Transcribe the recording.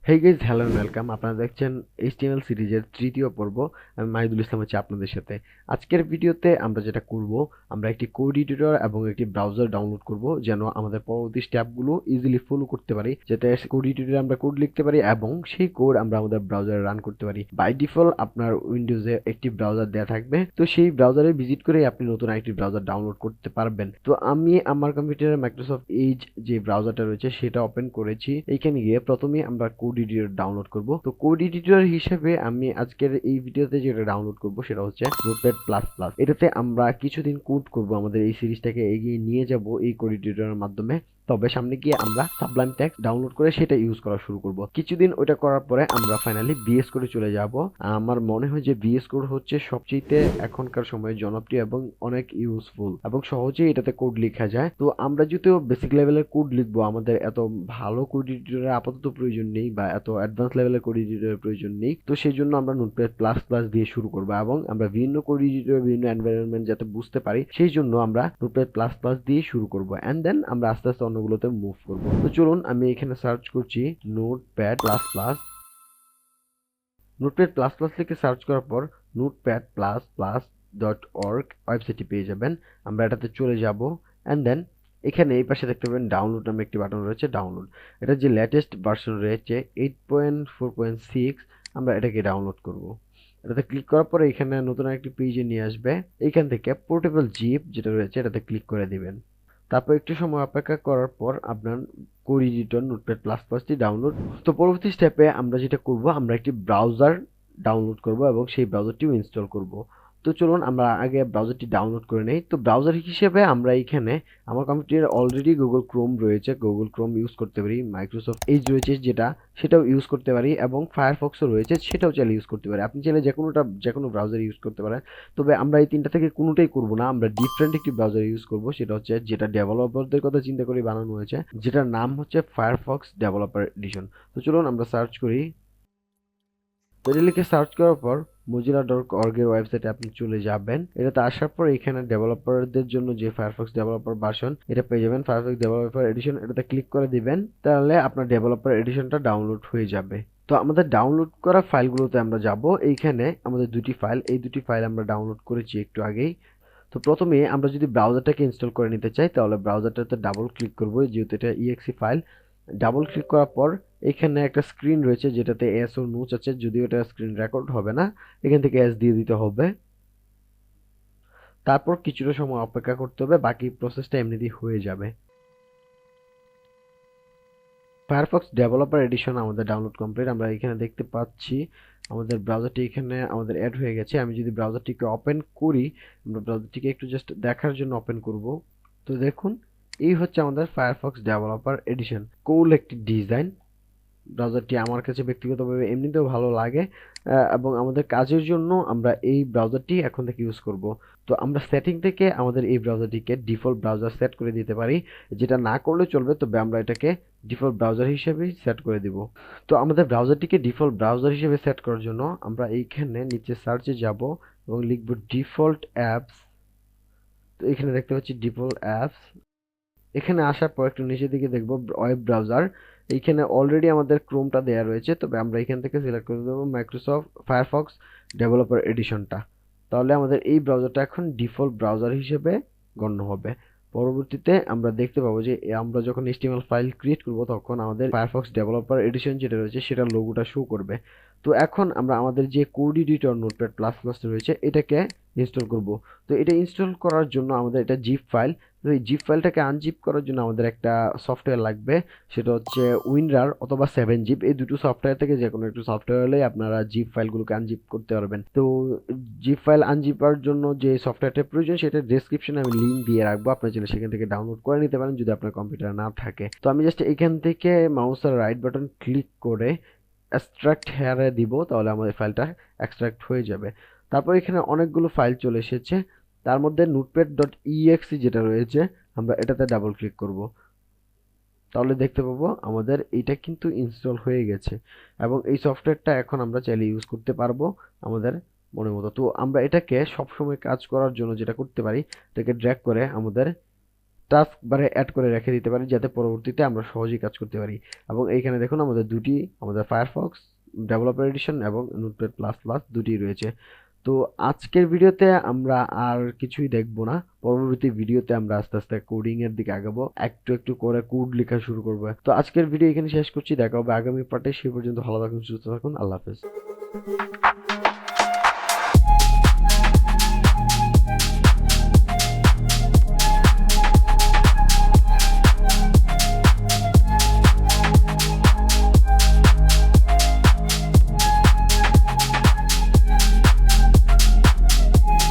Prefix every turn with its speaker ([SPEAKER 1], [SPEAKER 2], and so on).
[SPEAKER 1] Hey guys, hello and welcome. আপনারা দেখছেন HTML সিরিজের তৃতীয় পর্ব। আমি মাহিদুল ইসলাম আছি আপনাদের সাথে। আজকের ভিডিওতে আমরা যেটা করব, আমরা একটি কোড এডিটর এবং একটি ব্রাউজার ডাউনলোড করব, যেন আমাদের পরবর্তী স্টেপগুলো ইজিলি ফলো করতে পারি, যাতে কোড এডিটরে আমরা কোড লিখতে পারি এবং সেই কোড আমরা আমাদের ব্রাউজারে রান করতে পারি। বাই ডিফল্ট আপনার উইন্ডোজে একটি ব্রাউজার দেওয়া থাকবে, তো সেই ব্রাউজারে ভিজিট করে আপনি নতুন একটি ব্রাউজার ডাউনলোড করতে পারবেন। তো আমি আমার কম্পিউটারে মাইক্রোসফট এজ যে ব্রাউজারটা রয়েছে সেটা ওপেন করেছি। এইখানে গিয়ে প্রথমে আমরা কোড এডিটর ডাউনলোড করব। তো কোড এডিটর হিসেবে আমি আজকের এই ভিডিওতে যেটা ডাউনলোড করব সেটা হচ্ছে নোটপ্যাড প্লাস প্লাস। এটাতে আমরা কিছুদিন কোড করব, আমাদের এই সিরিজটাকে এগিয়ে নিয়ে যাব এই কোড এডিটরের মাধ্যমে। তবে সামনে গিয়ে আমরা সাবলাইম টেক্সট ডাউনলোড করে সেটা ইউজ করা শুরু করব। কিছুদিন ওটা করার পরে আমরা ফাইনালি বিএস কোডে চলে যাব। আমার মনে হয় যে বিএস কোড হচ্ছে সবচেয়ে এখনকার সময়ে জনপ্রিয় এবং অনেক ইউজফুল এবং সহজেই এটাতে কোড লেখা যায়। তো আমরা যদিও বেসিক লেভেলের কোড লিখবো, আমাদের এত ভালো কোড এডিটরের আপাতত প্রয়োজন নেই বা এত অ্যাডভান্স লেভেলের কোড এডিটরের প্রয়োজন নেই। তো সেই জন্য আমরা নোটপ্যাড প্লাস প্লাস দিয়ে শুরু করবো এবং আমরা বিভিন্ন কোড এডিটর বিভিন্ন এনভায়রনমেন্ট যাতে বুঝতে পারি সেই জন্য আমরা নোটপ্যাড প্লাস প্লাস দিয়ে শুরু করব, এন্ড দেন আমরা আস্তে আস্তে অন্যগুলোতে মুভ করব। তো চলুন, আমি এখানে সার্চ করছি notepad plus plus. Notepad plus plus লিখে সার্চ করার পর নোটপ্যাড প্লাস প্লাস .org ওয়েবসাইটটি পেয়ে যাবেন। আমরা এটাতে চলে যাব, এন্ড দেন এখানে এই পাশে দেখতে পাবেন ডাউনলোড নামে একটি বাটন রয়েছে। ডাউনলোড, এটা যে লেটেস্ট ভার্সন রয়েছে 8.4.6, আমরা এটাকে ডাউনলোড করব। এটাতে ক্লিক করার পরে এখানে নতুন একটি পেজে নিয়ে আসবে। এইখান থেকে পোর্টেবল জিপ যেটা রয়েছে এটাতে ক্লিক করে দিবেন। তারপর একটু সময় অপেক্ষা করার পর আপনার কোড এডিটর নোটপ্যাড প্লাস প্লাসটি ডাউনলোড। তো পরবর্তী স্টেপে আমরা যেটা করব, আমরা একটি ব্রাউজার ডাউনলোড করব এবং সেই ব্রাউজারটিও ইনস্টল করব। তো চলুন আমরা আগে ব্রাউজারটি ডাউনলোড করে নেই। তো ব্রাউজার হিসেবে আমরা এখানে আমার কম্পিউটারে অলরেডি গুগল ক্রোম রয়েছে, গুগল ক্রোম ইউজ করতে পারি। মাইক্রোসফট এজ রয়েছে যেটা, সেটাও ইউজ করতে পারি এবং ফায়ারফক্সও রয়েছে, সেটাও চাইলে ইউজ করতে পারি। আপনি চাইলে যে কোনো ব্রাউজার ইউজ করতে পারেন। তবে আমরা এই তিনটা থেকে কোনোটাই করব না, আমরা ডিফারেন্ট একটি ব্রাউজার ইউজ করব, সেটা হচ্ছে যেটা ডেভেলপারদের কথা চিন্তা করে বানানো হয়েছে, যেটার নাম হচ্ছে ফায়ারফক্স ডেভেলপার এডিশন। তো চলুন আমরা সার্চ করি। তো এটা লিখে সার্চ করার পর mozilla.org এর ওয়েবসাইটে আপনি চলে যাবেন। এটাতে আসার পর এখানে ডেভেলপারদের জন্য যে ফায়ারফক্স ডেভেলপার ভার্সন এটা পেয়ে যাবেন, ফায়ারফক্স ডেভেলপার এডিশন। এটাতে ক্লিক করে দিবেন, তাহলে আপনার ডেভেলপার এডিশনটা ডাউনলোড হয়ে যাবে। তো আমাদের ডাউনলোড করা ফাইলগুলোতে আমরা যাব। এইখানে আমাদের দুটি ফাইল, এই দুটি ফাইল আমরা ডাউনলোড করেছি একটু আগেই। তো প্রথমে আমরা যদি ব্রাউজারটাকে ইনস্টল করে নিতে চাই তাহলে ব্রাউজারটাতে ডাবল ক্লিক করব, যেহেতু এটা ইএক্সি ফাইল। ডাবল ক্লিক করার পর এখানে একটা স্ক্রিন রয়েছে যেটাতে এস ও নোচ আছে, যদিও এটা স্ক্রিন রেকর্ড হবে না, এখান থেকে এস দিয়ে দিতে হবে। তারপর কিছুটা সময় অপেক্ষা করতে হবে, বাকি প্রসেসটা এমনিতেই হয়ে যাবে। ফায়ারফক্স ডেভেলপার এডিশন আমাদের ডাউনলোড কমপ্লিট। আমরা এখানে দেখতে পাচ্ছি আমাদের ব্রাউজারটি এখানে আমাদের অ্যাড হয়ে গেছে। আমি যদি ব্রাউজারটিকে ওপেন করি, আমরা ব্রাউজারটিকে একটু জাস্ট দেখার জন্য ওপেন করব। তো দেখুন, এই হচ্ছে আমাদের ফায়ারফক্স ডেভেলপার এডিশন। কুল একটি ডিজাইন। ব্রাউজারটি আমার কাছে ব্যক্তিগতভাবে এমনিতেও ভালো লাগে এবং আমাদের কাজের জন্য আমরা এই ব্রাউজারটি এখন থেকে ইউজ করব। তো আমরা সেটিং থেকে আমাদের এই ব্রাউজারটিকে ডিফল্ট ব্রাউজার সেট করে দিতে পারি, যেটা না করলে চলবে, তবে আমরা এটাকে ডিফল্ট ব্রাউজার হিসেবেই সেট করে দিব। তো আমাদের ব্রাউজারটিকে ডিফল্ট ব্রাউজার হিসেবে সেট করার জন্য আমরা এইখানে নিচে সার্চে যাব এবং লিখব ডিফল্ট অ্যাপস। তো এখানে দেখতে পাচ্ছি ডিফল্ট অ্যাপস। এখানে আসার পর একটু নিচের দিকে দেখব ওয়েব ব্রাউজার। এইখানে অলরেডি আমাদের ক্রোমটা দেওয়া রয়েছে, তবে আমরা এখান থেকে সিলেক্ট করে দেবো মাইক্রোসফট ফায়ারফক্স ডেভেলপার এডিশনটা। তাহলে আমাদের এই ব্রাউজারটা এখন ডিফল্ট ব্রাউজার হিসেবে গণ্য হবে। পরবর্তীতে আমরা দেখতে পাবো যে আমরা যখন HTML ফাইল ক্রিয়েট করব তখন আমাদের ফায়ারফক্স ডেভেলপার এডিশন যেটা রয়েছে সেটার লোগোটা শো করবে। তো এখন আমরা আমাদের যে code editor notepad plus plus রয়েছে এটাকে ইনস্টল করব। তো এটা ইনস্টল করার জন্য আমাদের এটা জিপ ফাইল। তো এই জিপ ফাইলটাকে আনজিপ করার জন্য আমাদের একটা সফটওয়্যার লাগবে, সেটা হচ্ছে উইনরার অথবা 7zip। এই দুটো সফটওয়্যার থেকে যে কোনো একটু সফটওয়্যার হলে আপনারা জিপ ফাইলগুলোকে আনজিপ করতে পারবেন। তো জিপ ফাইল আনজিপার জন্য যে সফটওয়্যারটা প্রয়োজন সেটা ডেসক্রিপশনে আমি লিঙ্ক দিয়ে রাখবো, আপনার চাইলে সেখান থেকে ডাউনলোড করে নিতে পারেন যদি আপনার কম্পিউটার না থাকে। তো আমি জাস্ট এখান থেকে মাউসের রাইট বাটন ক্লিক করে এক্সট্রাক্ট হেয়ারে দিব, তাহলে আমাদের ফাইলটা এক্সট্রাক্ট হয়ে যাবে। তারপর এখানে অনেকগুলো ফাইল চলে এসেছে, তার মধ্যে নোটপ্যাড.exe যেটা রয়েছে আমরা এটাতে ডাবল ক্লিক করব। তাহলে দেখতে পাবো আমাদের এটা কিন্তু ইনস্টল হয়ে গেছে এবং এই সফটওয়্যারটা এখন আমরা চাইলে ইউজ করতে পারবো আমাদের মনের মতো। তো আমরা এটাকে সবসময় কাজ করার জন্য যেটা করতে পারি, এটাকে ড্র্যাগ করে আমাদের টাস্ক বারে অ্যাড করে রেখে দিতে পারি যাতে পরবর্তীতে আমরা সহজেই কাজ করতে পারি। এবং এইখানে দেখুন আমাদের দুটি আমাদের ফায়ারফক্স ডেভেলপার এডিশন এবং নোটপ্যাড প্লাস প্লাস দুটি রয়েছে। তো আজকের ভিডিওতে আমরা আর কিছুই দেখব না, পরবর্তী ভিডিওতে আমরা আস্তে আস্তে কোডিং এর দিকে আগাবো, একটু একটু করে কোড লেখা শুরু করবো। তো আজকের ভিডিও এখানে শেষ করছি, দেখা হবে আগামী পার্টে। সে পর্যন্ত ভালো থাকুন, সুস্থ থাকুন, আল্লাহ হাফেজ।